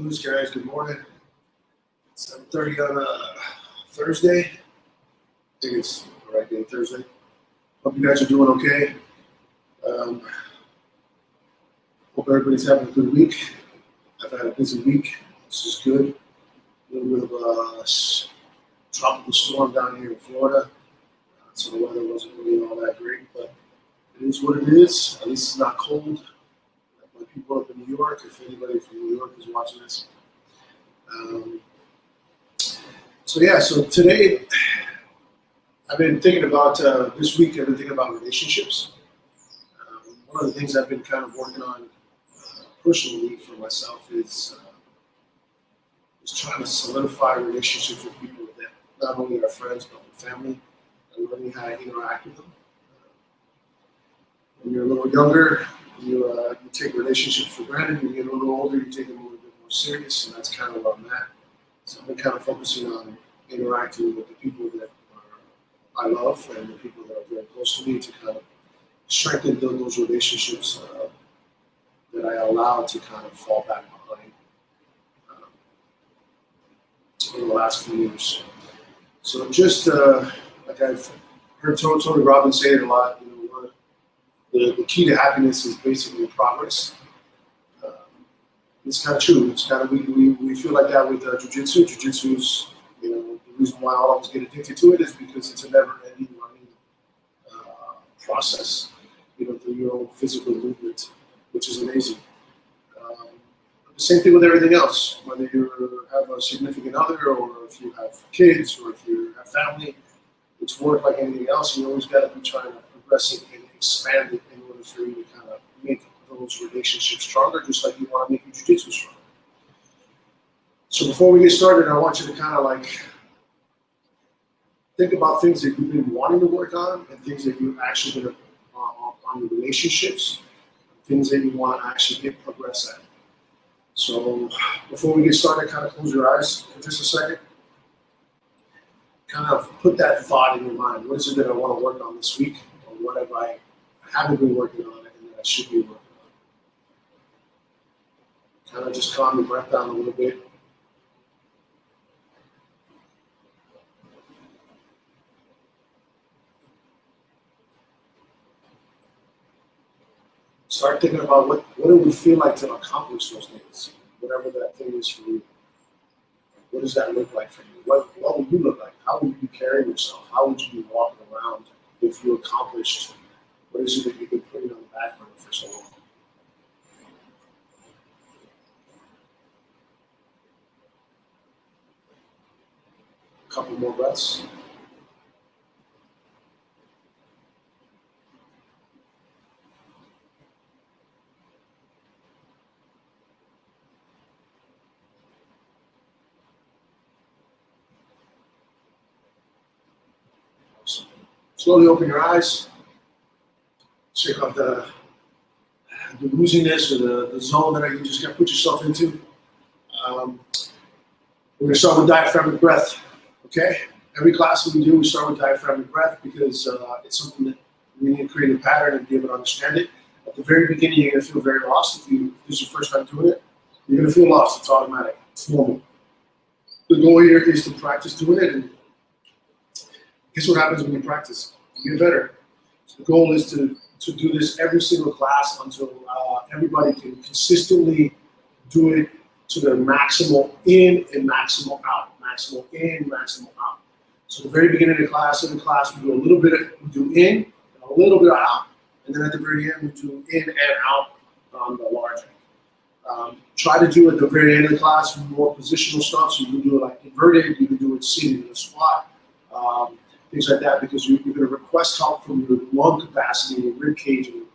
Blues guys, good morning. 7:30 on a Thursday. I think it's the right day, Thursday. Hope you guys are doing okay. Hope everybody's having a good week. I've had a busy week. This is good. A little bit of a tropical storm down here in Florida. So the weather wasn't really all that great, but it is what it is. At least it's not cold. My people up in New York, if anybody from New York is watching this. So today I've been thinking about, this week I've been thinking about relationships. One of the things I've been kind of working on personally for myself is trying to solidify relationships with people that not only are friends but with family, and learning how to interact with them. When you're a little younger, you take relationships for granted. When you get a little older, you take them a little bit more serious, and that's kind of where I'm at. So I've been kind of focusing on interacting with the people that I love and the people that are very close to me to kind of strengthen those relationships that I allowed to kind of fall back behind in the last few years. So just like I've heard Tony Robbins say it a lot, the key to happiness is basically progress. It's kind of true. It's kind of we feel like that with JiuJitsu. JiuJitsu is, the reason why I always get addicted to it is because it's a never-ending learning process, through your own physical movement, which is amazing. The same thing with everything else, whether you have a significant other or if you have kids or if you have family, it's work like anything else. You always got to be trying to progress it and expand it in order for you to kind of make those relationships stronger, just like you want to make your jiu-jitsu stronger. So before we get started, I want you to kind of think about things that you've been wanting to work on and things that you've actually been on your relationships, things that you want to actually get progress at. So before we get started, kind of close your eyes for just a second. Kind of put that thought in your mind. What is it that I want to work on this week? Or what have I haven't been working on it and that I should be working on? Kind of just calm your breath down a little bit. Start thinking about what it would feel like to accomplish those things, whatever that thing is for you. What does that look like for you? What would you look like? How would you carry yourself? How would you be walking around if you accomplished what is it that you've been putting on the back burner for so long? A couple more breaths. Slowly open your eyes. Check out the wooziness or the zone that you just got to put yourself into. We're going to start with diaphragmatic breath. Okay? Every class that we do, we start with diaphragmatic breath because it's something that we need to create a pattern and be able to understand it. At the very beginning, you're going to feel very lost. If this is your first time doing it, you're going to feel lost. It's automatic. It's normal. The goal here is to practice doing it, and guess what happens when you practice? You get better. So the goal is to do this every single class until everybody can consistently do it to their maximal in and maximal out. Maximal in, maximal out. So at the very beginning of the class, we do a little bit we do in and a little bit out. And then at the very end, we do in and out on the large end. Try to do at the very end of the class more positional stuff. So you can do it like inverted, you can do it seated in a squat. Things like that, because you're going to request help from your lung capacity, your rib cage, and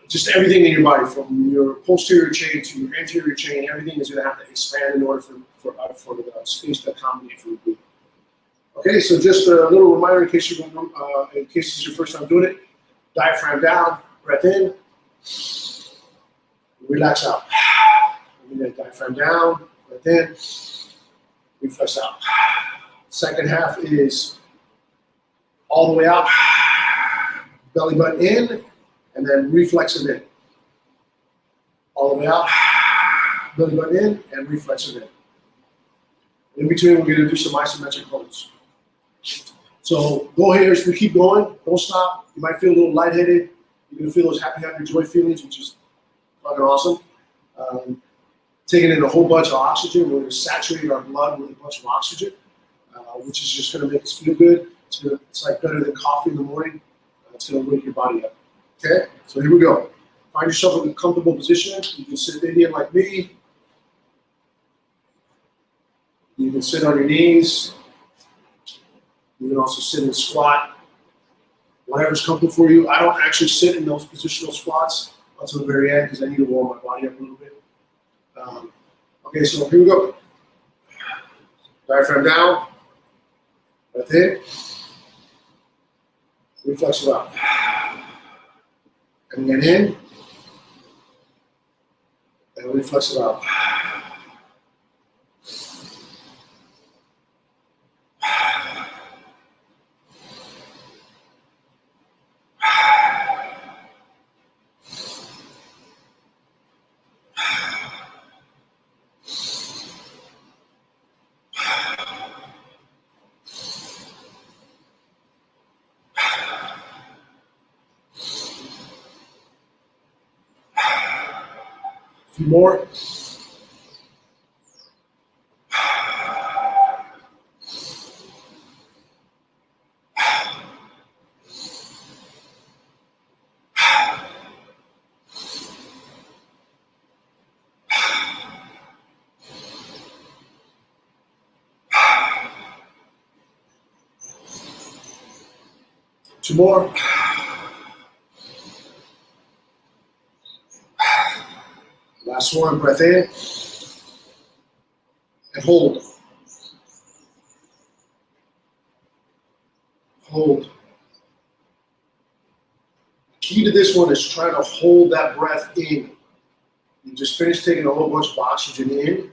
just everything in your body, from your posterior chain to your anterior chain. Everything is going to have to expand in order for the space to accommodate for your breathing. Okay, so just a little reminder in case this is your first time doing it. Diaphragm down, breath in, relax out. And then diaphragm down, breath in, reflex out. Second half is all the way out, belly button in, and then reflex it in. All the way out, belly button in, and reflexive in. In between, we're going to do some isometric holds. So go ahead, we keep going. Don't stop. You might feel a little lightheaded. You're going to feel those happy joy feelings, which is fucking awesome. Taking in a whole bunch of oxygen. We're going to saturate our blood with a bunch of oxygen, which is just going to make us feel good. It's like better than coffee in the morning. It's going to wake your body up. Okay? So here we go. Find yourself in a comfortable position. You can sit Indian like me. You can sit on your knees. You can also sit in a squat. Whatever's comfortable for you. I don't actually sit in those positional squats until the very end because I need to warm my body up a little bit. Okay, so here we go. Diaphragm down. Breath in. Reflex it out. And then in. And reflex it out. A few more. Two more. Last one, breath in. And hold. Hold. Key to this one is trying to hold that breath in. You just finished taking a whole bunch of oxygen in.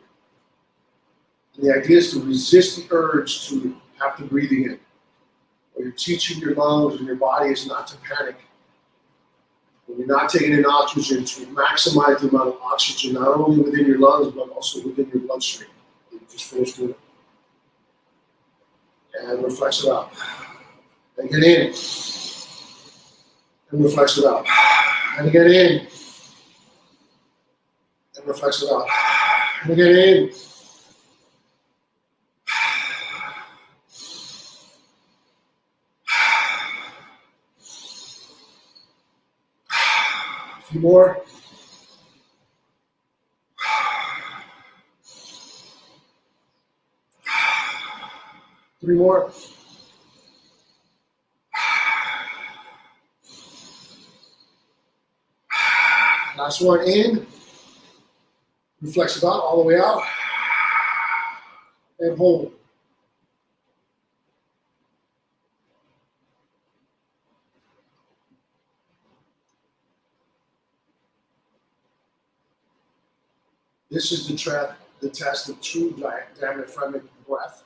And the idea is to resist the urge to have to breathe in. What you're teaching your lungs and your body is not to panic. When you're not taking in oxygen, to maximize the amount of oxygen, not only within your lungs, but also within your bloodstream. You just finished doing it. And reflex it out. And get in. And reflex it out. And get in. And reflex it out. And get in. A few more. Three more. Last one in. Reflex it out all the way out. And hold. This is the test of true diaphragmatic breath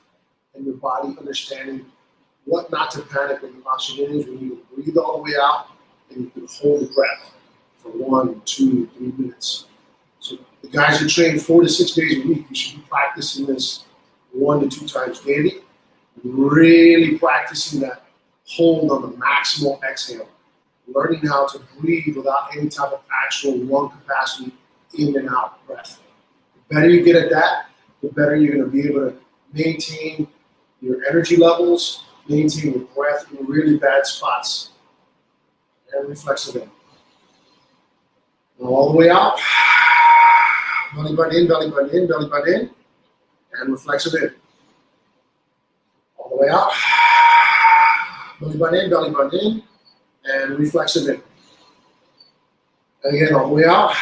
and your body understanding what not to panic when the oxygen is, when you breathe all the way out and you can hold the breath for 1, 2, 3 minutes. So the guys who train 4 to 6 days a week, you should be practicing this 1 to 2 times daily. Really practicing that hold on the maximal exhale. Learning how to breathe without any type of actual lung capacity in and out breath. The better you get at that, the better you're going to be able to maintain your energy levels, maintain your breath in really bad spots. And reflex it in. Now all the way out. Belly button in, belly button in, belly button in. And reflex it in. All the way out. Belly button in, and reflex it in. And again, all the way out.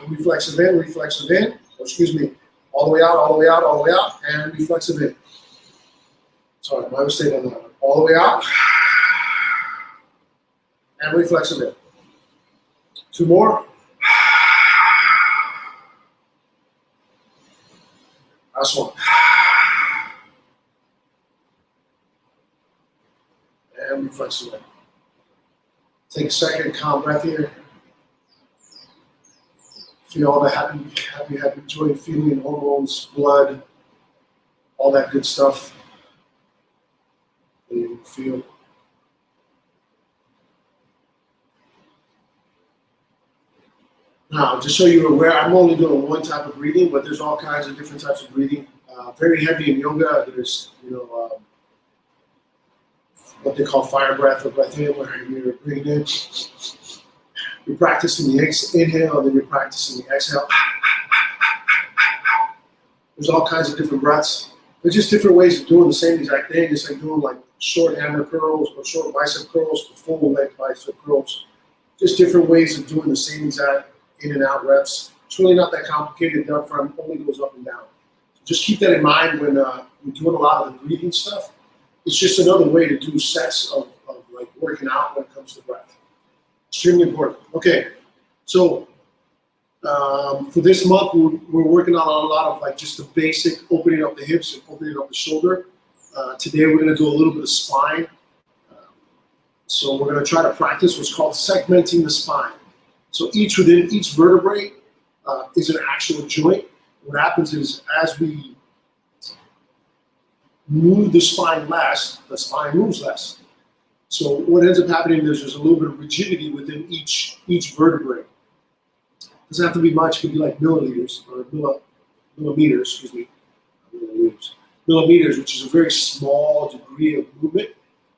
Reflex it in, reflex it in. Oh, excuse me. All the way out, all the way out, all the way out, and reflex it in. Sorry, my mistake on that one. All the way out. And reflex it in. 2 more. Last one. And reflex it in. Take a second, calm breath here. Feel all the happy, joy, feeling, hormones, blood, all that good stuff. And you feel. Now, just so you're aware, I'm only doing one type of breathing, but there's all kinds of different types of breathing. Very heavy in yoga. There's, what they call fire breath or breath in, where you're breathing in. You're practicing the inhale, and then you're practicing the exhale. There's all kinds of different breaths. There's just different ways of doing the same exact thing. It's like doing like short hammer curls or short bicep curls to full leg bicep curls. Just different ways of doing the same exact in and out reps. It's really not that complicated. The upfront only goes up and down. So just keep that in mind when you're doing a lot of the breathing stuff. It's just another way to do sets of like working out when it comes to breath. Extremely important. Okay, so for this month, we're working on a lot of like just the basic opening up the hips and opening up the shoulder. Today we're going to do a little bit of spine. So we're going to try to practice what's called segmenting the spine. So within each vertebrae is an actual joint. What happens is as we move the spine less, the spine moves less. So what ends up happening is there's a little bit of rigidity within each vertebrae. It doesn't have to be much. It can be like milliliters or millimeters, excuse me. Millimeters, which is a very small degree of movement.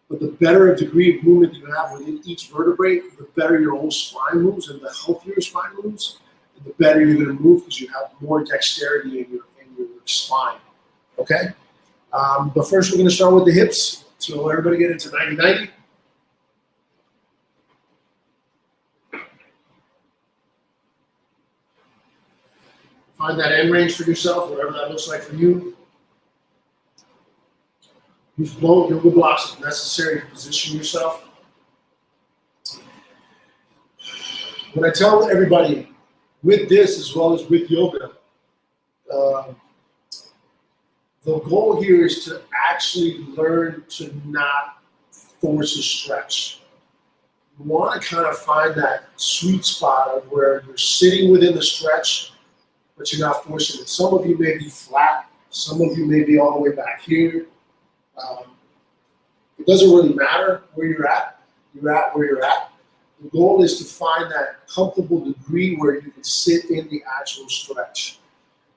But the better degree of movement you have within each vertebrae, the better your whole spine moves, and the healthier your spine moves, and the better you're going to move because you have more dexterity in your spine. Okay? But first, we're going to start with the hips. So everybody get into 90-90. Find that end range for yourself, whatever that looks like for you. Use yoga blocks if necessary to position yourself. What I tell everybody with this as well as with yoga, the goal here is to actually learn to not force a stretch. You want to kind of find that sweet spot of where you're sitting within the stretch, but you're not forcing it. Some of you may be flat. Some of you may be all the way back here. It doesn't really matter where you're at. You're at where you're at. The goal is to find that comfortable degree where you can sit in the actual stretch.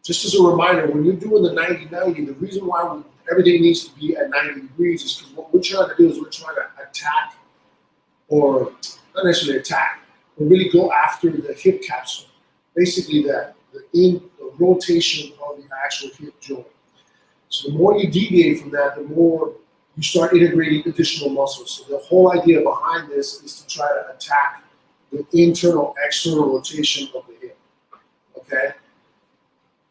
Just as a reminder, when you're doing the 90-90, the reason why everything needs to be at 90 degrees is because what we're trying to do is we're trying to attack, or not necessarily attack, but really go after the hip capsule. Basically the rotation of the actual hip joint. So the more you deviate from that, the more you start integrating additional muscles. So the whole idea behind this is to try to attack the internal, external rotation of the hip, okay?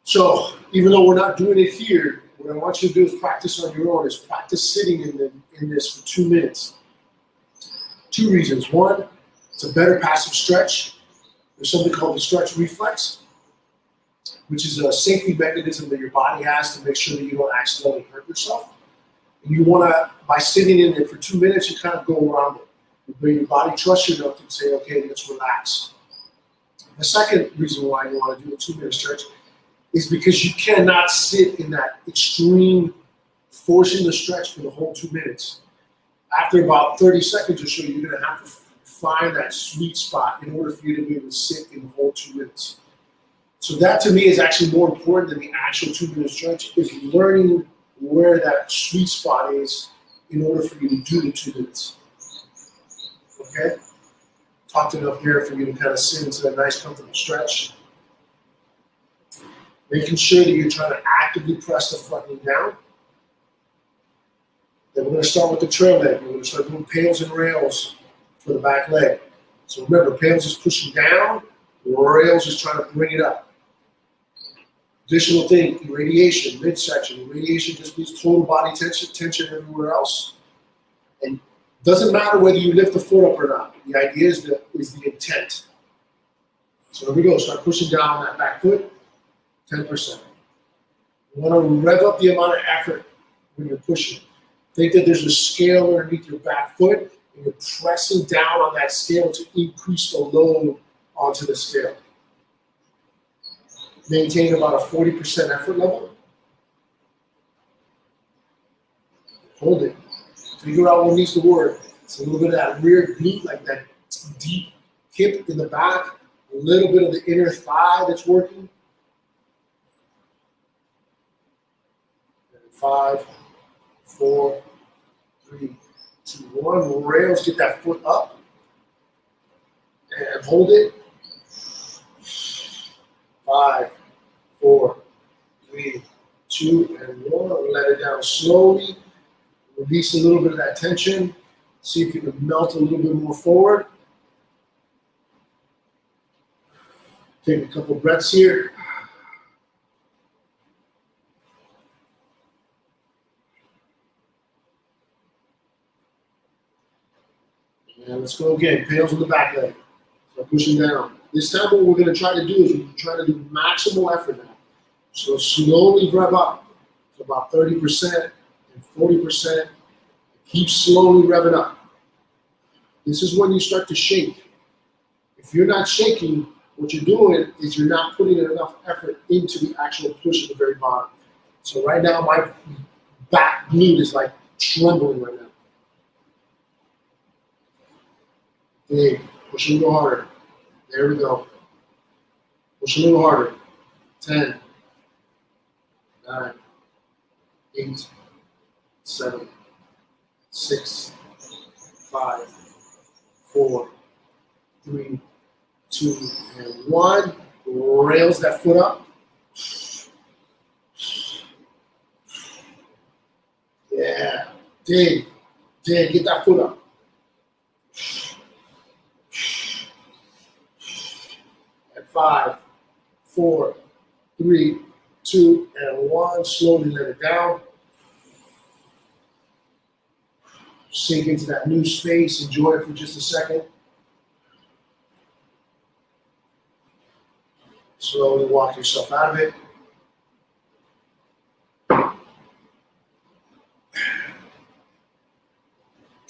So even though we're not doing it here, what I want you to do is practice on your own, is practice sitting in this for 2 minutes. 2 reasons. One, it's a better passive stretch. There's something called the stretch reflex, which is a safety mechanism that your body has to make sure that you don't accidentally hurt yourself. And you want to, by sitting in it for 2 minutes, you kind of go around it. You bring your body trust you enough to say, okay, let's relax. The second reason why you want to do a 2-minute stretch is because you cannot sit in that extreme forcing the stretch for the whole 2 minutes. After about 30 seconds or so, you're going to have to find that sweet spot in order for you to be able to sit in the whole 2 minutes. So that to me is actually more important than the actual 2-minute stretch, is learning where that sweet spot is in order for you to do the 2 minutes. Okay? Talked enough here for you to kind of sit into a nice comfortable stretch. Making sure that you're trying to actively press the front knee down. Then we're going to start with the trail leg. We're going to start doing pails and rails for the back leg. So remember, pails is pushing down, rails is trying to bring it up. Additional thing, irradiation, midsection. Irradiation just means total body tension everywhere else. And doesn't matter whether you lift the foot up or not. The idea is the intent. So here we go. Start pushing down on that back foot. 10%. You want to rev up the amount of effort when you're pushing. Think that there's a scale underneath your back foot, and you're pressing down on that scale to increase the load onto the scale. Maintain about a 40% effort level. Hold it. Figure out what needs to work. It's a little bit of that rear glute, like that deep hip in the back, a little bit of the inner thigh that's working. 5, 4, 3, 2, 1. Rails, get that foot up and hold it. 5, 4, 3, 2, and 1. Let it down slowly. Release a little bit of that tension. See if you can melt a little bit more forward. Take a couple breaths here. And let's go again. Pails on the back leg. So pushing down. This time what we're going to try to do is we're trying to do maximal effort now. So slowly rev up to about 30% and 40%. Keep slowly revving up. This is when you start to shake. If you're not shaking, what you're doing is you're not putting enough effort into the actual push at the very bottom. So right now my back glute is like trembling right now. Big. Push a little harder. There we go. Push a little harder. 10, 9, 8, 7, 6, 5, 4, 3, 2, and 1. Rails that foot up. Yeah. Dig. Dig. Get that foot up. And 5, 4, 3, 2, and 1. Slowly let it down. Sink into that new space. Enjoy it for just a second. Slowly walk yourself out of it.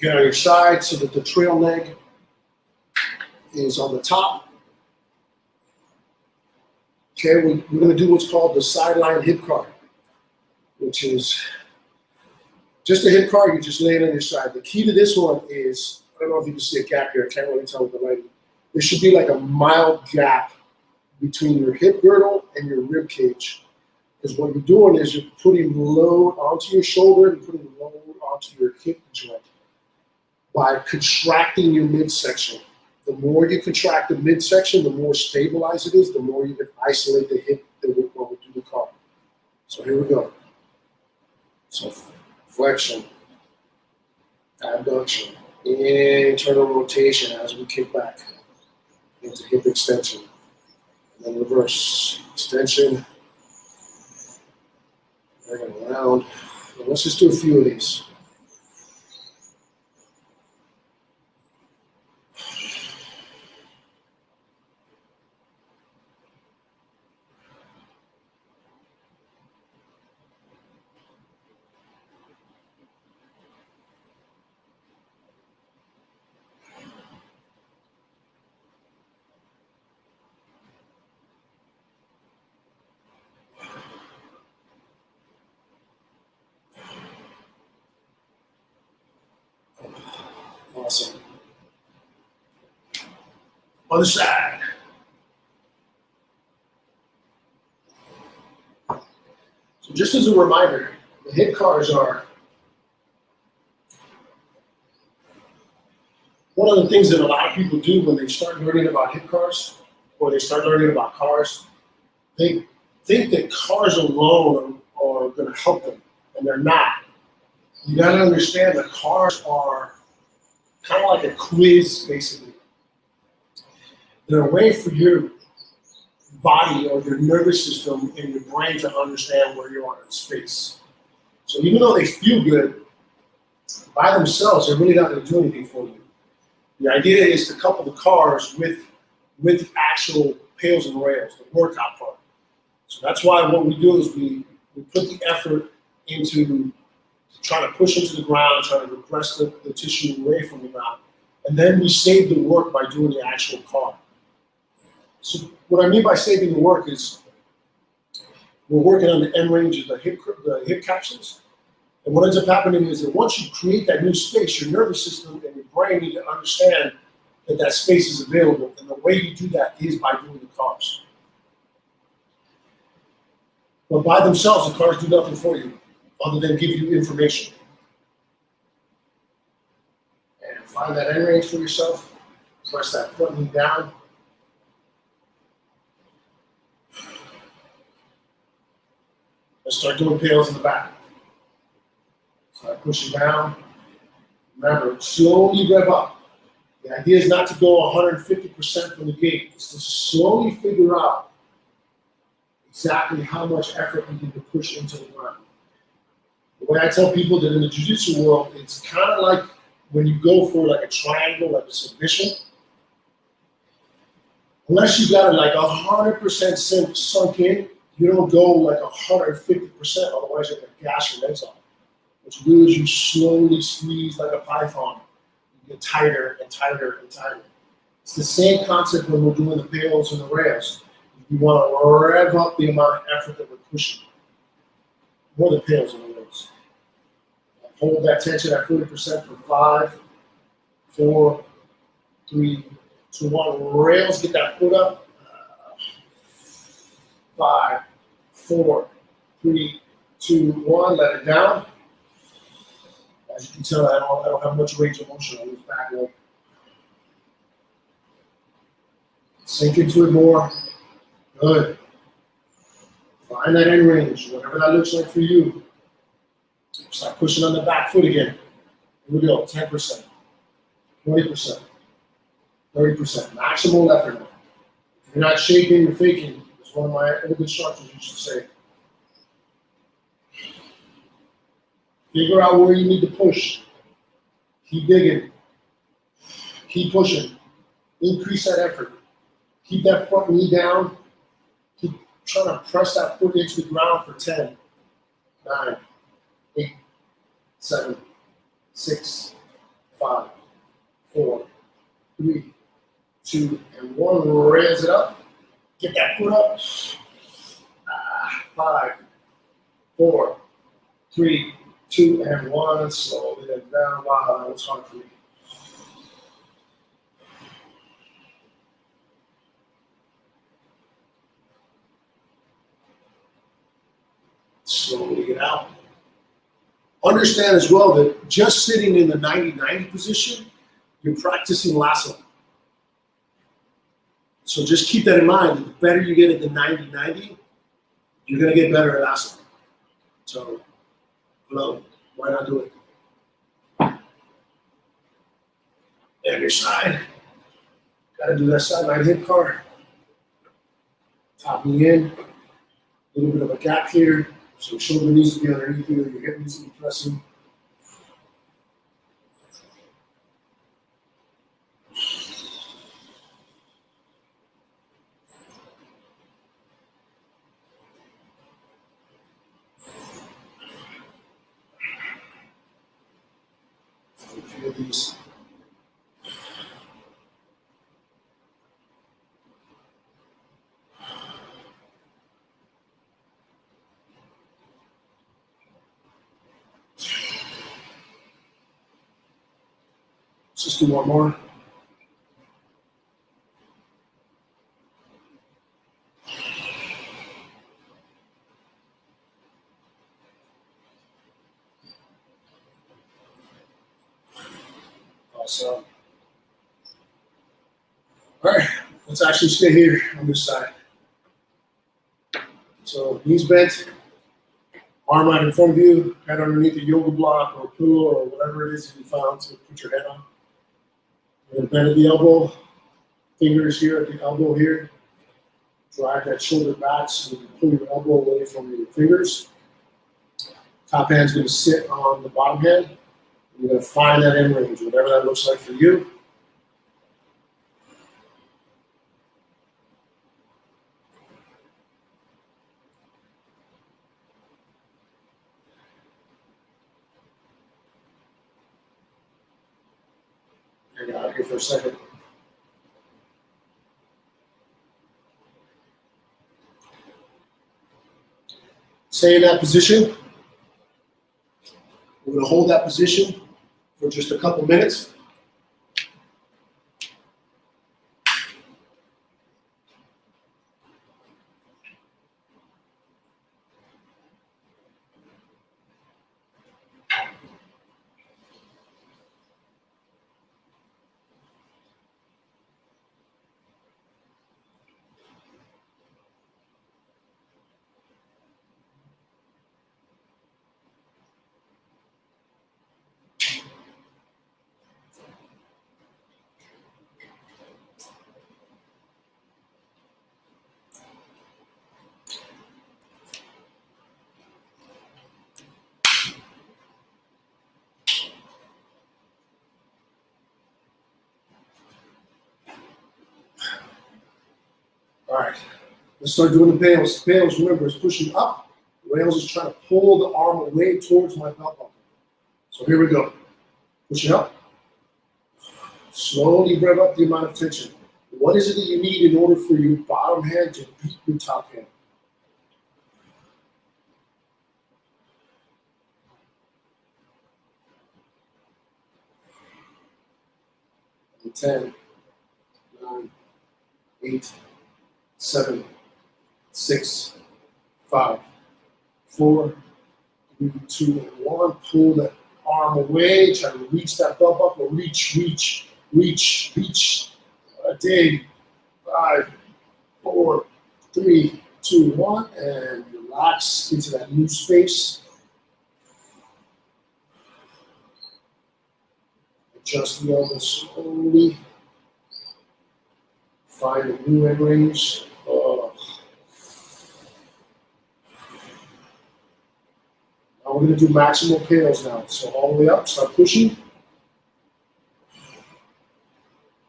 Get on your side so that the trail leg is on the top. Okay, we're going to do what's called the sideline hip car, which is just a hip car. You just lay it on your side. The key to this one is, I don't know if you can see a gap here. I can't really tell with the lighting. There should be like a mild gap between your hip girdle and your rib cage. Because what you're doing is you're putting load onto your shoulder and putting load onto your hip joint by contracting your midsection. The more you contract the midsection, the more stabilized it is, the more you can isolate the hip when we do the car. So here we go. So flexion, abduction, internal rotation as we kick back into hip extension. And then reverse extension. Bring it around. And let's just do a few of these. Awesome. Other side. So just as a reminder, the hip CARs are one of the things that a lot of people do when they start learning about hip CARs or they start learning about CARs. They think that CARs alone are going to help them, and they're not. You got to understand that CARs are kind of like a quiz, basically. They're a way for your body or your nervous system and your brain to understand where you are in space. So even though they feel good, by themselves, they're really not going to do anything for you. The idea is to couple the CARs with actual pails and rails, the workout part. So that's why what we do is we put the effort into trying to push into the ground, trying to repress the tissue away from the ground. And then we save the work by doing the actual CAR. So what I mean by saving the work is we're working on the end range of the hip capsules. And what ends up happening is that once you create that new space, your nervous system and your brain need to understand that that space is available. And the way you do that is by doing the C.A.R.s. But by themselves, the C.A.R.s do nothing for you other than give you information. And find that end range for yourself. Press that front knee down. And start doing pails in the back. Start pushing down. Remember, slowly rev up. The idea is not to go 150% from the gate. It's to slowly figure out exactly how much effort you need to push into the ground. The way I tell people that in the jiu-jitsu world, it's kind of like when you go for like a triangle, like a submission. Unless you got it like 100% sunk in, you don't go like 150%, otherwise you're gonna gash your legs off. What you do is you slowly squeeze like a python. You get tighter and tighter and tighter. It's the same concept when we're doing the pails and the rails. You want to rev up the amount of effort that we're pushing. More the pails and the rails. Hold that tension at 40% for 5, 4, 3, 2, 1. Rails, get that foot up. 5, 4, 3, 2, 1. Let it down. As you can tell, I don't have much range of motion on this back leg. Sink into it more. Good. Find that end range, whatever that looks like for you. Start pushing on the back foot again. Here we go. 10%, 20%, 30%. Maximal effort now. If you're not shaking, you're faking. As one of my old instructors used to say. Figure out where you need to push. Keep digging. Keep pushing. Increase that effort. Keep that front knee down. Keep trying to press that foot into the ground for 10, 9, 8, 7, 6, 5, 4, 3, 2, and 1. Raise it up. Get that foot up. 5, 4, 3, 2, and 1. Slowly then down. Wow, that was hard for me. Slowly get out. Understand as well that just sitting in the 90-90 position, you're practicing lasso. So just keep that in mind. The better you get at the 90-90, you're going to get better at lasso. So, hello, why not do it? And your side. Got to do that sideline hip car. Top knee in. A little bit of a gap here. So your shoulder needs to be underneath you, your hip needs to be pressing. Feel these. Let's just do one more. Awesome. All right, let's actually stay here on this side. So knees bent, arm out in front of you, head underneath a yoga block or a pillow or whatever it is that you found to put your head on. You're going to bend at the elbow, fingers here at the elbow here. Drive that shoulder back so you can pull your elbow away from your fingers. Top hand's going to sit on the bottom hand. You're going to find that end range, whatever that looks like for you. Hang out here for a second. Stay in that position. We're going to hold that position for just a couple minutes. All right, let's start doing the bales. Bales, remember, is pushing up. Rails is trying to pull the arm away towards my belt buckle. So here we go. Pushing up. Slowly rev up the amount of tension. What is it that you need in order for your bottom hand to beat your top hand? And 10, 9, 8, 7, 6, 5, 4, 3, 2, and 1. Pull that arm away. Try to reach that belt buckle. Reach, reach, reach, reach. Dig. 5, 4, 3, 2, 1, and relax into that new space. Adjust the elbows slowly. Find a new end range. Now we're going to do maximal pails now. So all the way up, start pushing.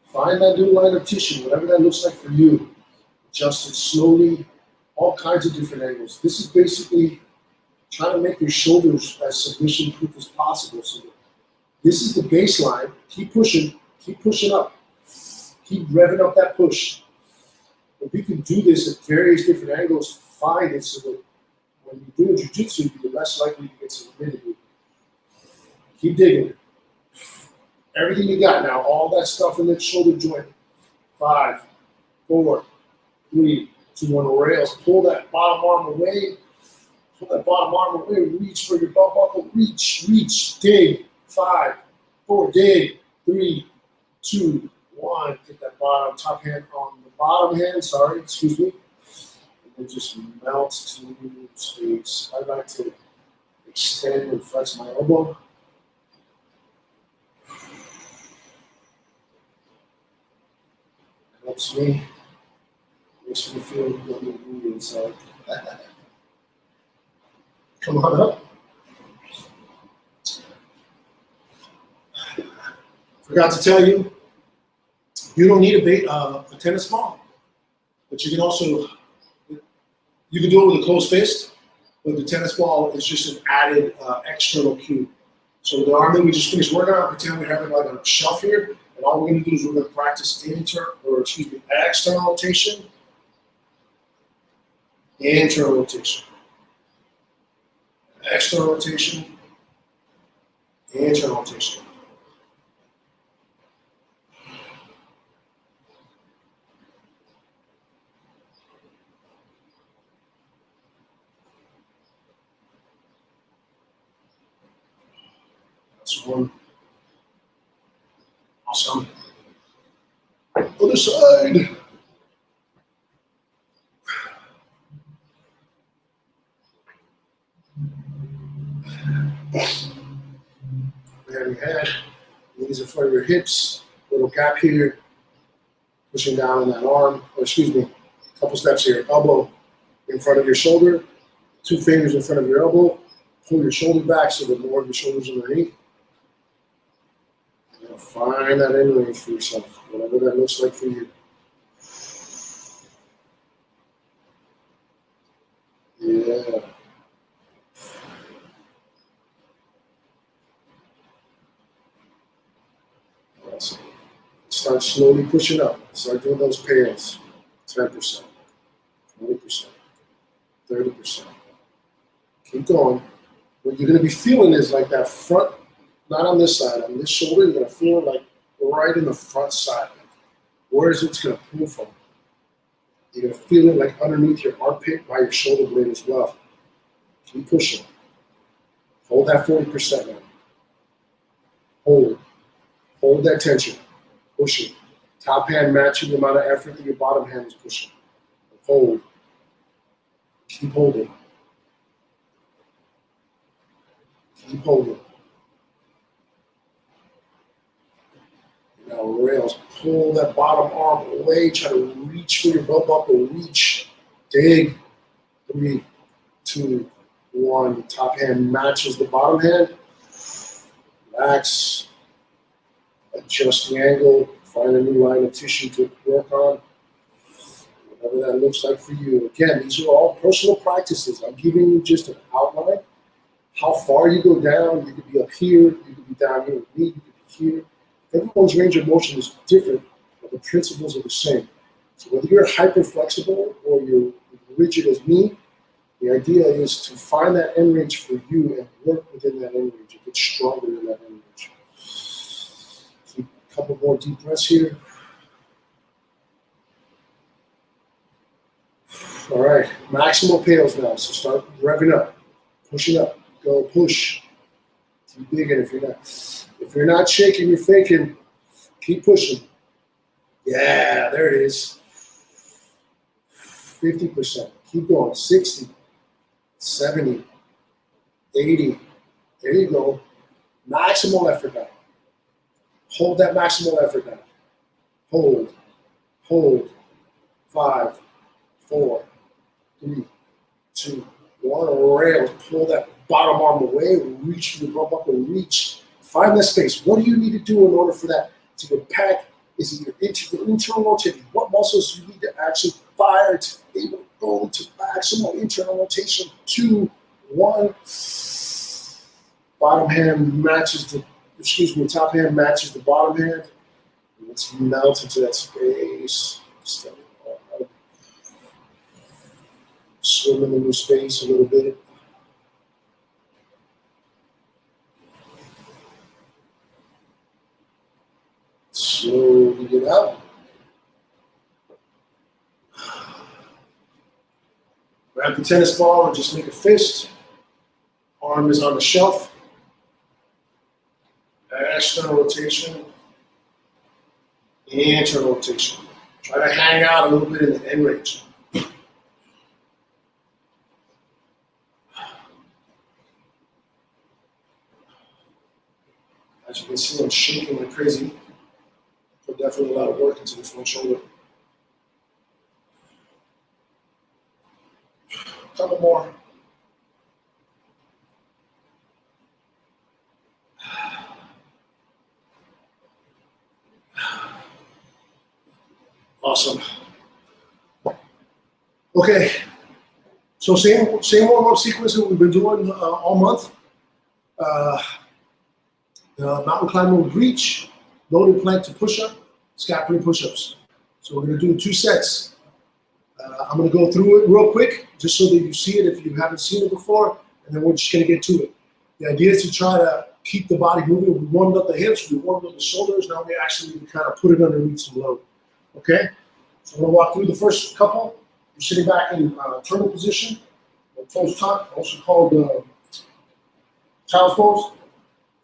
Find that new line of tissue, whatever that looks like for you. Adjust it slowly, all kinds of different angles. This is basically trying to make your shoulders as submission proof as possible. So this is the baseline. Keep pushing up. Keep revving up that push. And we can do this at various different angles to find it so that when you're doing jiu-jitsu, you're less likely to get submitted. Keep digging. Everything you got now, all that stuff in that shoulder joint. 5, 4, 3, 2, 1, rails. Pull that bottom arm away. Pull that bottom arm away. Reach for your belt buckle. Reach, reach, dig. 5, 4, dig. 3, 2, 1. Get that bottom top hand on the bottom hand. Sorry, excuse me. And then just melt to space. I like to extend and flex my elbow. Helps me. Makes me feel really good inside. Come on up. Forgot to tell you, you don't need a tennis ball, but you can also, you can do it with a closed fist, but the tennis ball is just an added external cue. So the arm that we just finished working on, pretend we have it like on a shelf here, and all we're going to do is we're going to practice external rotation, internal rotation, external rotation, internal rotation. That's one. Awesome. Other side. There your head. Knees in front of your hips. Little gap here. Pushing down on that arm. Or excuse me. A couple steps here. Elbow in front of your shoulder. 2 fingers in front of your elbow. Pull your shoulder back so that more of your shoulders underneath. Find that end range for yourself, whatever that looks like for you. Yeah. Awesome. Start slowly pushing up. Start doing those pails. 10%, 20%, 30%, Keep going. What you're going to be feeling is like that front, not on this side, on this shoulder, you're going to feel like right in the front side. Where is it going to pull from? You're going to feel it like underneath your armpit by your shoulder blade as well. Keep pushing. Hold that 40% now. Hold. Hold that tension. Push it. Top hand matching the amount of effort that your bottom hand is pushing. Hold. Keep holding. Keep holding. Now rails. Pull that bottom arm away. Try to reach for your belt buckle. Reach. Dig. 3, 2, 1. Top hand matches the bottom hand. Relax. Adjust the angle. Find a new line of tissue to work on. Whatever that looks like for you. Again, these are all personal practices. I'm giving you just an outline. How far you go down, you could be up here, you could be down here with me, you could be here. Everyone's range of motion is different, but the principles are the same. So whether you're hyper flexible or you're rigid as me, the idea is to find that end range for you and work within that end range and get stronger in that end range. Keep a couple more deep breaths here. All right, maximal pails now. So start revving up, pushing up, go push. Keep digging if you're not. If you're not shaking, you're faking. Keep pushing. Yeah, there it is. 50%. Keep going. 60, 70, 80. There you go. Maximal effort now. Hold that maximal effort now. Hold. Hold. 5, 4, 3, 2, 1. Rails. Pull that bottom arm away. Reach for your belt buckle. Reach. Find that space. What do you need to do in order for that to get back? Is it your internal rotation? What muscles do you need to actually fire to be able to go to maximal internal rotation? 2, 1. Bottom hand matches the, top hand matches the bottom hand. Let's melt into that space. Swimming in the space a little bit. Slowly get out. Grab the tennis ball or just make a fist. Arm is on the shelf. External rotation. Internal rotation. Try to hang out a little bit in the end range. As you can see, I'm shaking like crazy. Put definitely a lot of work into this one shoulder. A couple more. Awesome. Okay. So same warm-up sequence that we've been doing all month. Mountain climber with reach, loaded plank to push-up, scapular push-ups. So we're going to do 2 sets. I'm going to go through it real quick, just so that you see it if you haven't seen it before, and then we're just going to get to it. The idea is to try to keep the body moving. We warmed up the hips, we warmed up the shoulders. Now we actually need to kind of put it underneath some load. Okay? So I'm going to walk through the first couple. You're sitting back in turtle position, toes tucked, also called child's pose.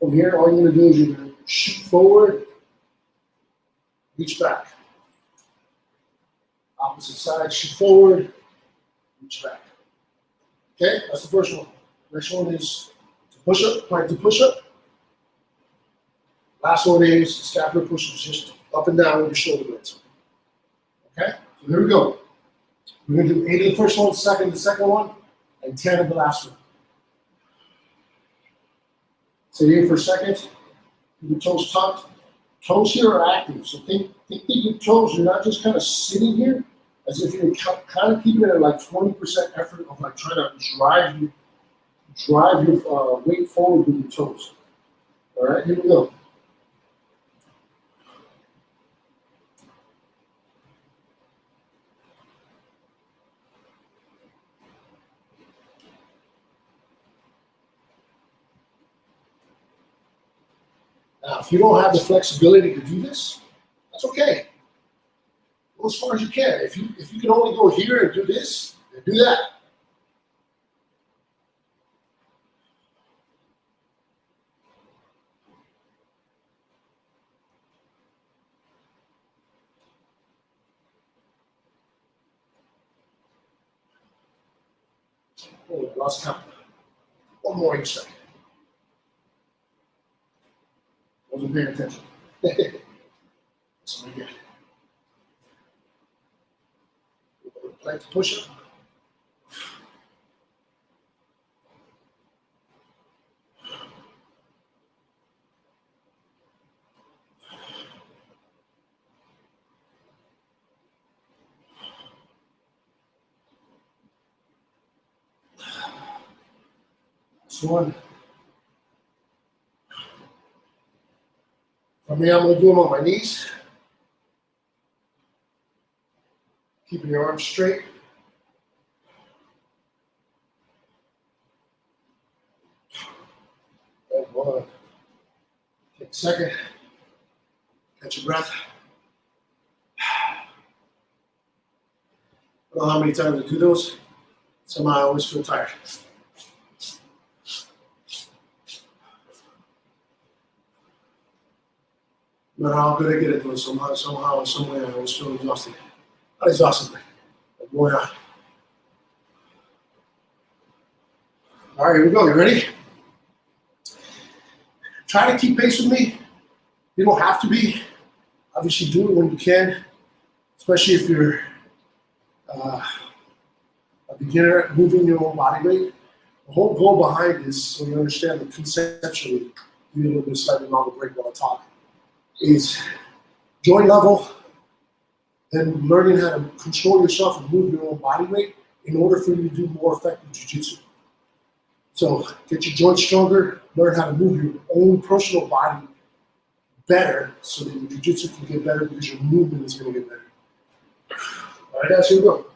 From here, all you're going to do is you're going to shoot forward, reach back. Opposite side, shoot forward, reach back. Okay, that's the first one. Next one is to push up, plank to push up. Last one is scapular push-ups, just up and down with your shoulder blades. Okay, so here we go. We're going to do 8 of the first one, 2nd of the second one, and 10 of the last one. Sit here for a second. Keep your toes tucked. Toes here are active, so think that your toes, you're not just kind of sitting here, as if you're kind of keeping it at like 20% effort of like trying to drive your weight forward with your toes. All right, here we go. if you don't have the flexibility to do this, that's okay. Go as far as you can. If you can only go here and do this, then do that. Oh, I lost count. One more each second. Wasn't paying attention. So again. Like to push it. Last one. For me, I'm going to do them on my knees. Keeping your arms straight. And one. Take a second. Catch your breath. I don't know how many times I do those. Somehow I always feel tired. No matter how good I get at doing, somehow, some way, I always feel exhausted. Not exhausted, but going on. All right, here we go. You ready? Try to keep pace with me. You don't have to be. Obviously, do it when you can, especially if you're a beginner at moving your own body weight. The whole goal behind this, so you understand that conceptually, give you a little bit slightly longer break while I talk, is joint level, then learning how to control yourself and move your own body weight in order for you to do more effective jiu-jitsu. So get your joints stronger, learn how to move your own personal body better so that your jiu-jitsu can get better because your movement is going to get better. All right, guys, here we go.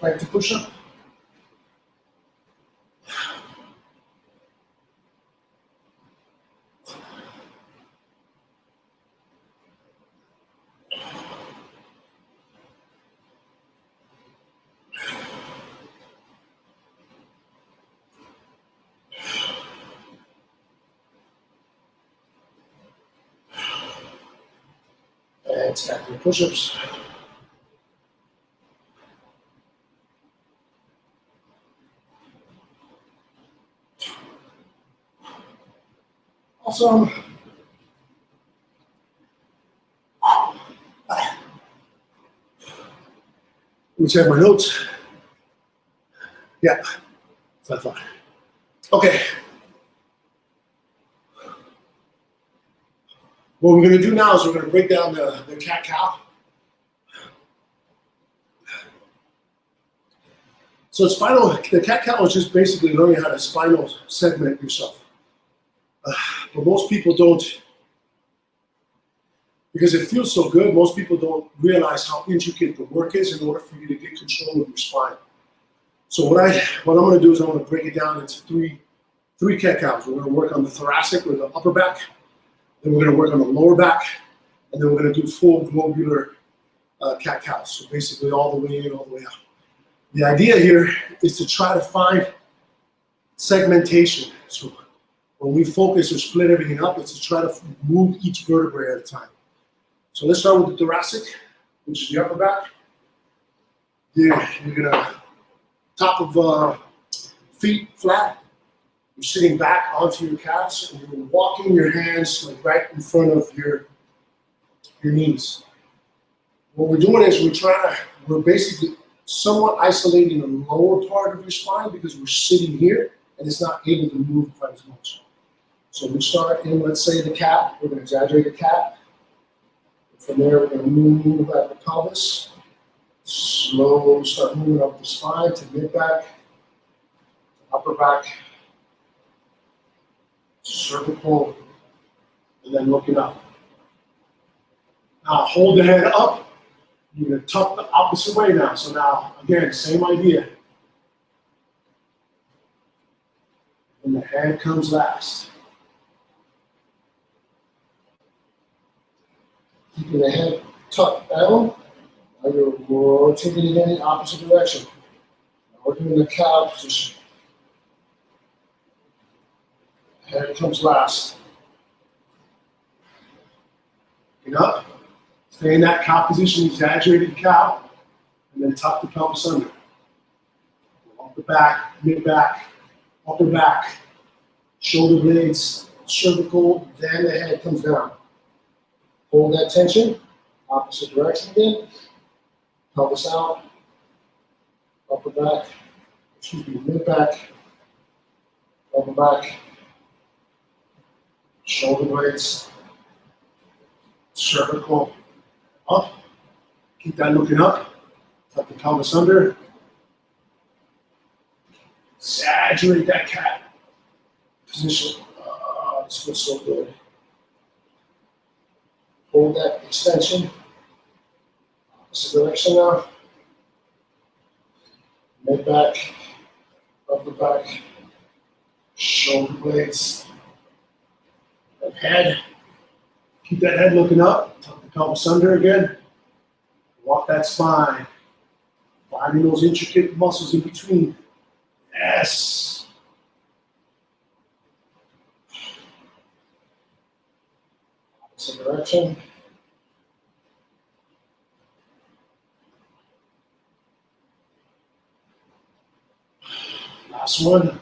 Back to push up. And stack your push-ups. Awesome. Let me check my notes. Yeah, that's fine. Okay. What we're going to do now is we're going to break down the cat-cow. So the cat-cow is just basically learning how to spinal segment yourself. But most people don't, because it feels so good, most people don't realize how intricate the work is in order for you to get control of your spine. So what I'm going to do is I'm going to break it down into three cat-cows. We're going to work on the thoracic or the upper back, then we're going to work on the lower back, and then we're going to do full globular cat-cows. So basically all the way in, all the way out. The idea here is to try to find segmentation. So when we focus or split everything up, it's to try to move each vertebrae at a time. So let's start with the thoracic, which is the upper back. You're gonna, top of feet flat. You're sitting back onto your calves, and you're walking your hands like right in front of your knees. What we're doing is we're basically somewhat isolating the lower part of your spine because we're sitting here and it's not able to move quite as much. So we start in, let's say, the cat. We're going to exaggerate the cat. From there, we're going to move at the pelvis. Slowly start moving up the spine to mid back, upper back, cervical, and then looking up. Now hold the head up. You're going to tuck the opposite way now. So now, again, same idea. And the head comes last. Keeping the head tucked down. Now you're rotating in the opposite direction. Now we're doing the cow position. Head comes last. Get up. Stay in that cow position, exaggerated cow, and then tuck the pelvis under. Up the back, mid back, upper back, shoulder blades, cervical, then the head comes down. Hold that tension, opposite direction again. Pelvis out, upper back, mid back, upper back, shoulder blades, cervical, up. Keep that looking up. Tuck the pelvis under. Exaggerate that cat position. This feels so good. Hold that extension. Opposite direction now. Mid back, upper back, shoulder blades, and head. Keep that head looking up. Tuck the pelvis under again. Walk that spine. Finding those intricate muscles in between. Yes. Opposite direction. Last one.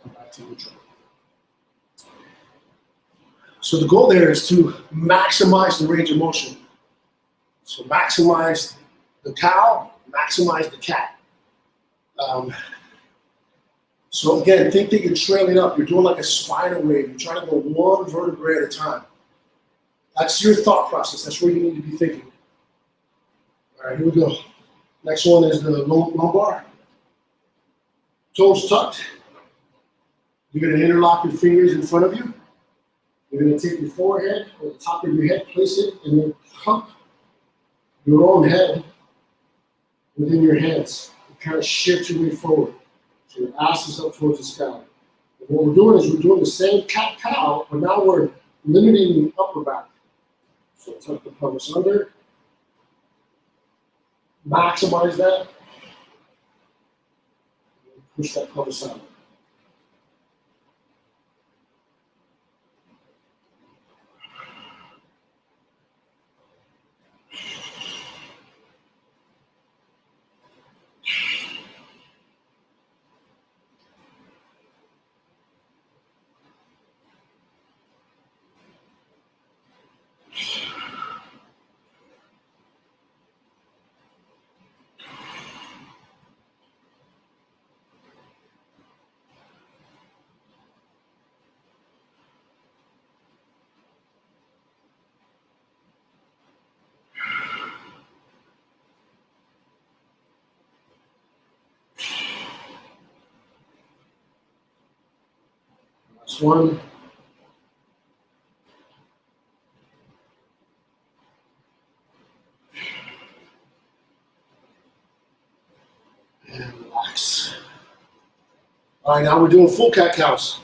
Come back to neutral. So the goal there is to maximize the range of motion. So maximize the cow, maximize the cat. So again, think that you're trailing up. You're doing like a spider wave. You're trying to go one vertebrae at a time. That's your thought process. That's where you need to be thinking. All right, here we go. Next one is the lumbar. Toes tucked. You're going to interlock your fingers in front of you. You're going to take your forehead or the top of your head, place it, and then cup your own head within your hands. You kind of shift your way forward. So your ass is up towards the sky. And what we're doing is we're doing the same cat-cow, but now we're limiting the upper back. So tuck the pelvis under. Maximize that. Push that pelvis out. Last one. And relax. All right, now we're doing full cat-cows.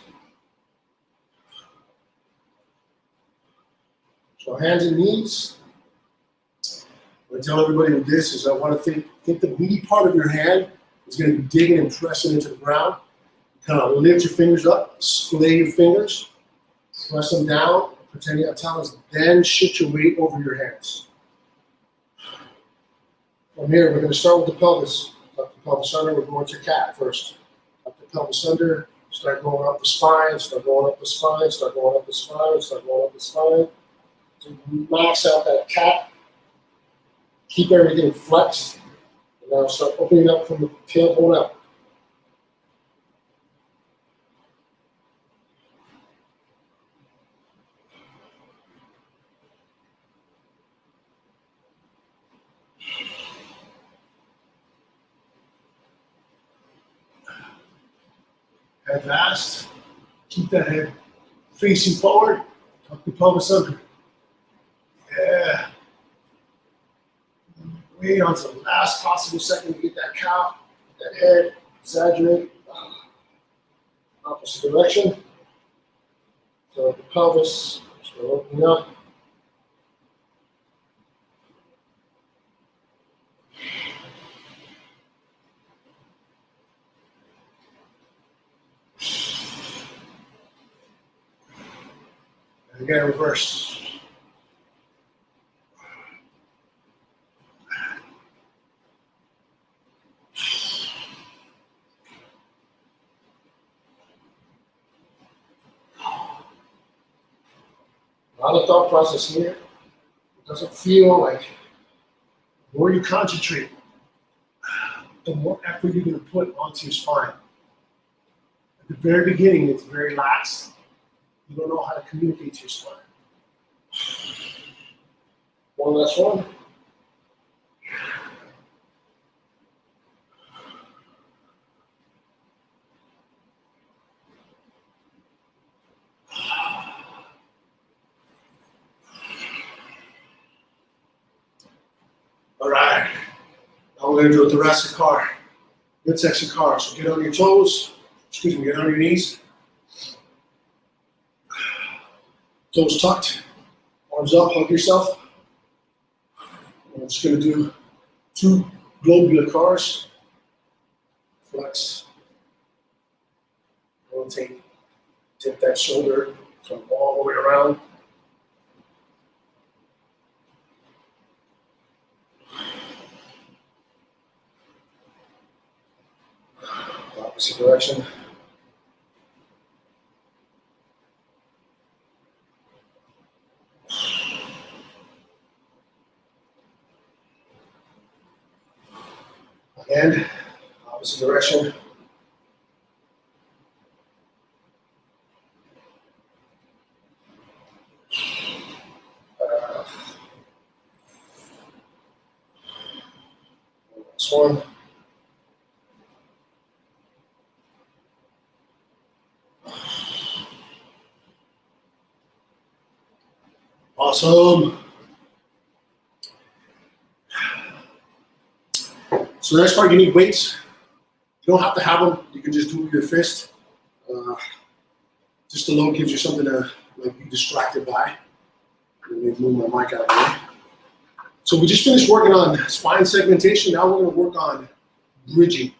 So hands and knees. What I tell everybody with this is I want to think the meaty part of your hand is going to be digging and pressing into the ground. Kind of lift your fingers up, splay your fingers, press them down, pretend you have talons, then shift your weight over your hands. From here, we're going to start with the pelvis. Tuck the pelvis under, we're going to cat first. Tuck the pelvis under, start going up the spine, start going up the spine, start going up the spine, start going up the spine. So max out that cap, keep everything flexed, and now start opening up from the tailbone up. Head fast, keep that head facing forward, tuck the pelvis under. Yeah. Wait until the last possible second to get that cow, that head, exaggerate. Opposite direction. So the pelvis, start opening up. And again, reverse. A lot of thought process here. It doesn't feel like the more you concentrate, the more effort you're going to put onto your spine. At the very beginning, it's very lax. You don't know how to communicate to your spine. One last one. All right. Now we're going to do a thoracic car, midsection car. So get on your toes. Excuse me, get on your knees. Toes tucked. Arms up, hug yourself. We're just going to do 2 globular C.A.R.s. Flex. Rotate. Tip that shoulder. Come all the way around. Opposite direction. Again, opposite direction. Next one. Awesome. So the next part, you need weights. You don't have to have them. You can just do it with your fist. Just alone gives you something to be distracted by. Let me move my mic out of the way. So we just finished working on spine segmentation. Now we're going to work on bridging.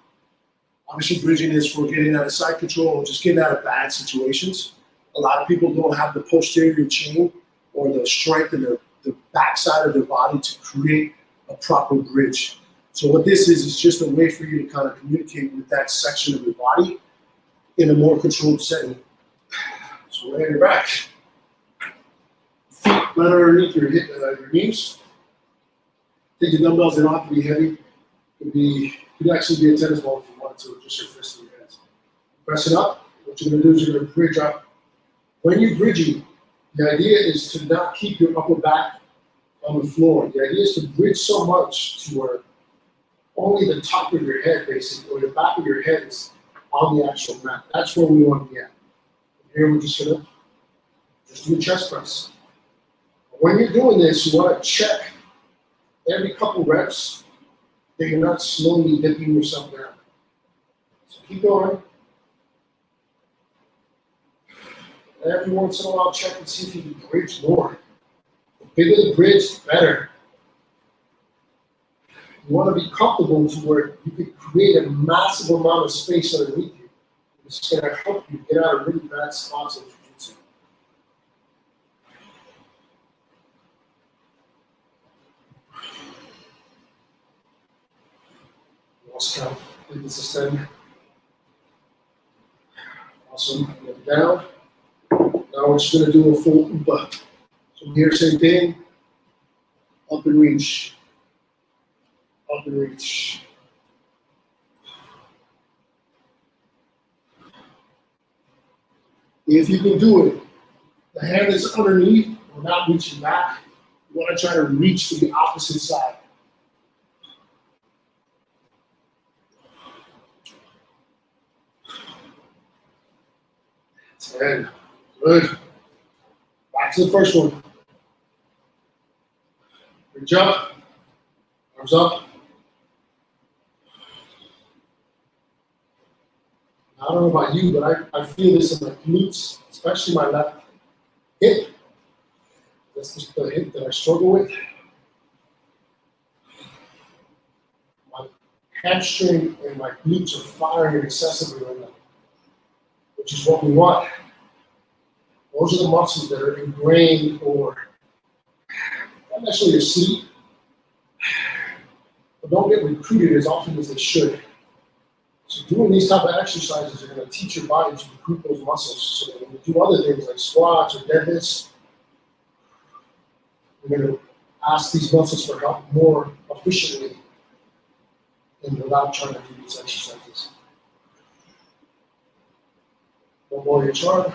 Obviously, bridging is for getting out of side control or just getting out of bad situations. A lot of people don't have the posterior chain or the strength in the backside of their body to create a proper bridge. So what this is just a way for you to kind of communicate with that section of your body in a more controlled setting. So lay on your back. Feet right underneath your knees. Take the dumbbells, they don't have to be heavy. It could actually be a tennis ball if you want to, just your fist in your hands. Press it up. What you're going to do is you're going to bridge up. When you're bridging, the idea is to not keep your upper back on the floor. The idea is to bridge so much to where only the top of your head, basically, or the back of your head is on the actual mat. That's where we want to be at. Here we're just going to just do a chest press. When you're doing this, you want to check every couple reps that you're not slowly dipping yourself down. So keep going. Every once in a while, check and see if you can bridge more. The bigger the bridge, the better. You want to be comfortable to where you can create a massive amount of space underneath you. It's going to help you get out of really bad spots in jiu-jitsu. Lost count in the system. Awesome. Down. Now we're just going to do a full upa. So here, same thing. Up and reach. Up and reach. If you can do it, the hand is underneath, we're not reaching back. You want to try to reach to the opposite side. 10. Good. Back to the first one. Reach up. Arms up. I don't know about you, but I feel this in my glutes, especially my left hip. That's just the hip that I struggle with. My hamstring and my glutes are firing excessively right now, which is what we want. Those are the muscles that are ingrained or not necessarily asleep, but don't get recruited as often as they should. So doing these type of exercises are going to teach your body to recruit those muscles. So when you do other things like squats or deadlifts, you're going to ask these muscles for help more efficiently and without trying to do these exercises. One more each arm.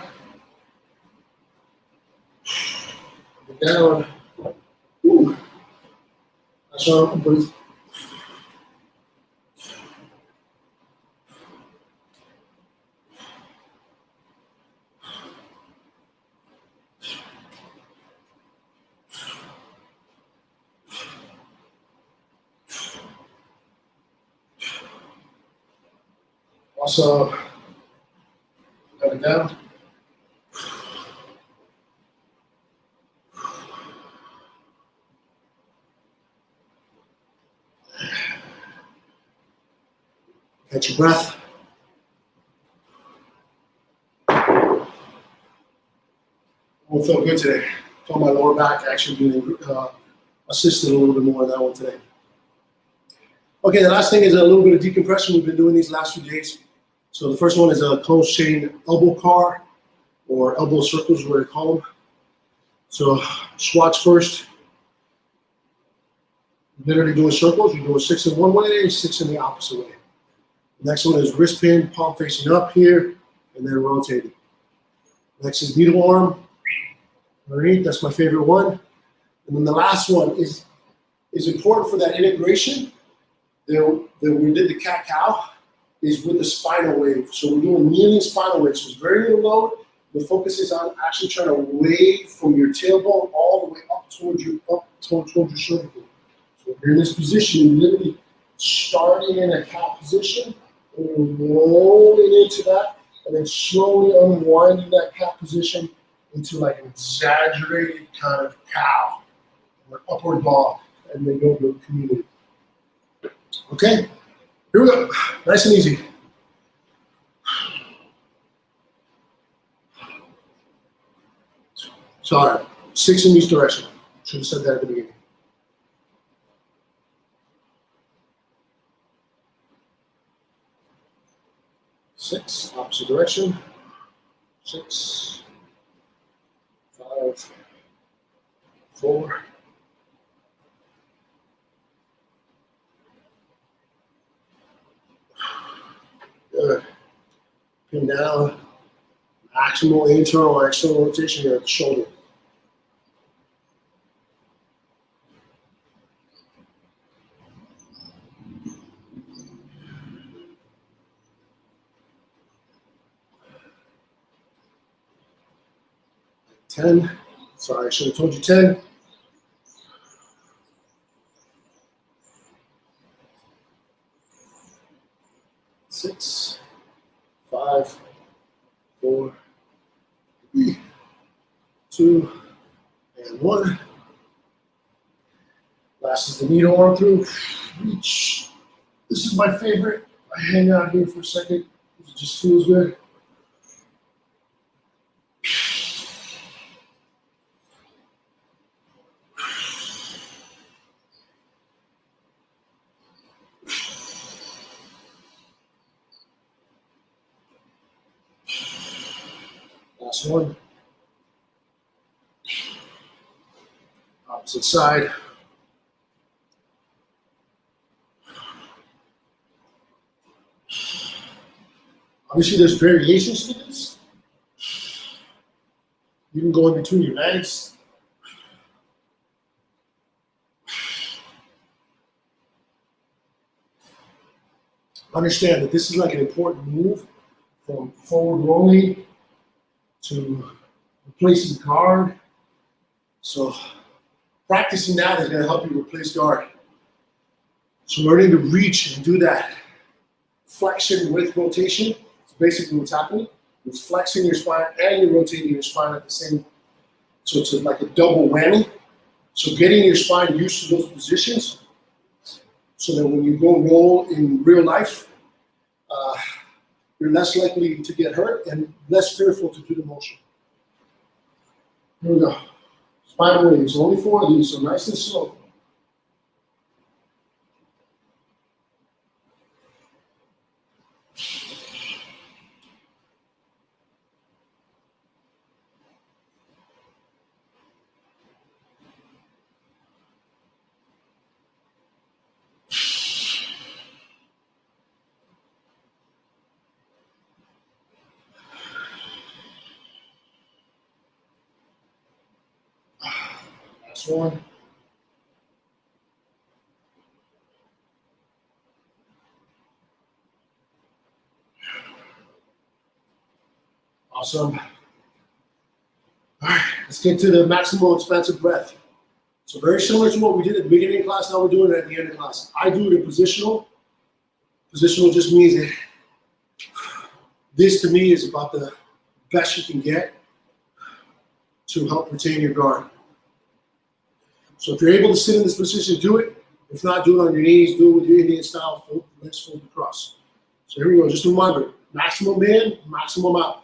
Down. Ooh. That's arm, breathe. Also, got it down. Catch your breath. It felt good today. Felt my lower back actually being assisted a little bit more in that one today. Okay, the last thing is a little bit of decompression. We've been doing these last few days. So the first one is a closed chain elbow car, or elbow circles, where they call them. So squats first. Literally doing circles. You're doing 6 in one way, 6 in the opposite way. The next one is wrist pin, palm facing up here, and then rotating. Next is needle arm. Underneath, that's my favorite one. And then the last one is important for that integration. That we did the cat-cow is with the spinal wave. So we're doing kneeling spinal wave. So it's very little load. The focus is on actually trying to wave from your tailbone all the way up towards your shoulder. So if you're in this position, you're literally starting in a cat position and rolling into that, and then slowly unwinding that cat position into like an exaggerated kind of cow or upward dog in the yoga community. Okay, here we go. Nice and easy. Sorry, 6 in each direction. Should have said that at the beginning. Six, opposite direction. 6, 5, 4. Good. Pin down. Maximal internal or external rotation here at the shoulder. Ten. Sorry, I should have told you 10. 6, 5, 4, 3, 2, and 1. Last is the needle arm through. Reach. This is my favorite. I hang out here for a second. It just feels good. Last one. Opposite side. Obviously, there's variations to this. You can go in between your legs. Understand that this is like an important move from forward rolling to replacing guard. So practicing that is going to help you replace guard. So learning to reach and do that flexion with rotation is basically what's happening. You're flexing your spine and you're rotating your spine at the same. So it's like a double whammy. So getting your spine used to those positions so that when you go roll in real life, you're less likely to get hurt and less fearful to do the motion. Here we go. Spine wings, only 4 of these, so nice and slow. Last one. Awesome. All right, let's get to the maximal expansive breath. So very similar to what we did at the beginning of class, now we're doing it at the end of class. I do it in positional. Positional just means that this to me is about the best you can get to help retain your guard. So if you're able to sit in this position, do it. If not, do it on your knees, do it with your Indian style, legs fold across. So here we go, just a reminder, maximum in, maximum out.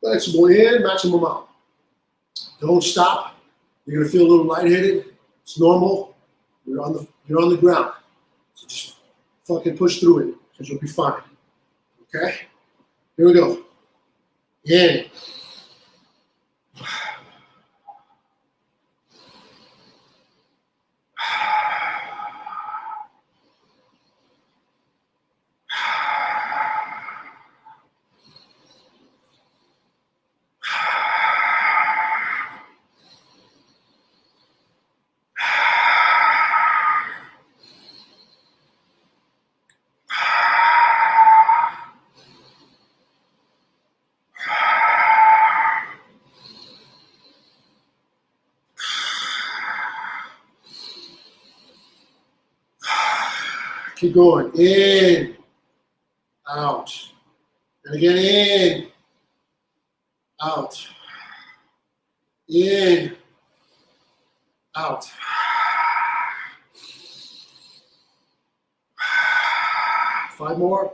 Maximum in, maximum out. Don't stop. You're gonna feel a little lightheaded. It's normal. You're on the ground. So just fucking push through it, because you'll be fine. Okay? Here we go. In. Keep going. In, out. And again, in, out. In, out. 5 more.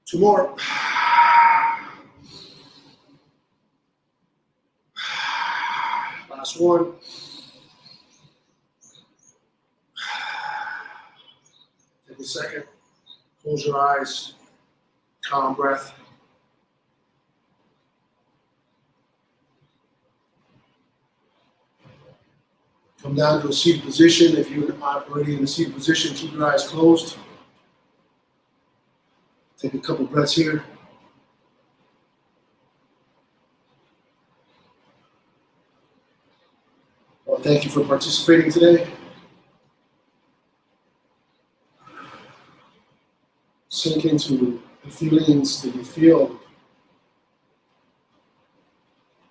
Two more. Last one. Take a second. Close your eyes. Calm breath. Come down to a seated position. If you're not already in a seated position, keep your eyes closed. Take a couple breaths here. Well, thank you for participating today. Sink into the feelings that you feel.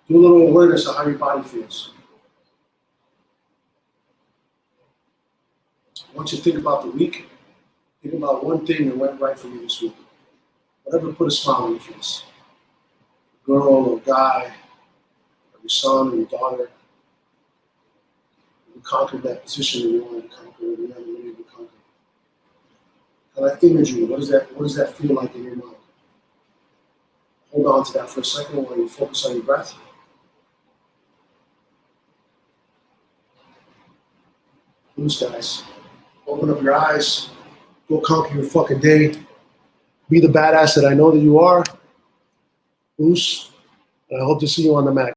Do a little awareness of how your body feels. Once you think about the week, think about one thing that went right for you this week. Whatever put a smile on your face. A girl or a guy, or your son or your daughter. You conquered that position that you wanted to conquer, and you never really able to conquer. Kind of imagery, what does that feel like in your mind? Hold hold on to that for a second while you focus on your breath. Loose, guys. Open up your eyes. Go conquer your fucking day. Be the badass that I know that you are. Loose. And I hope to see you on the mat.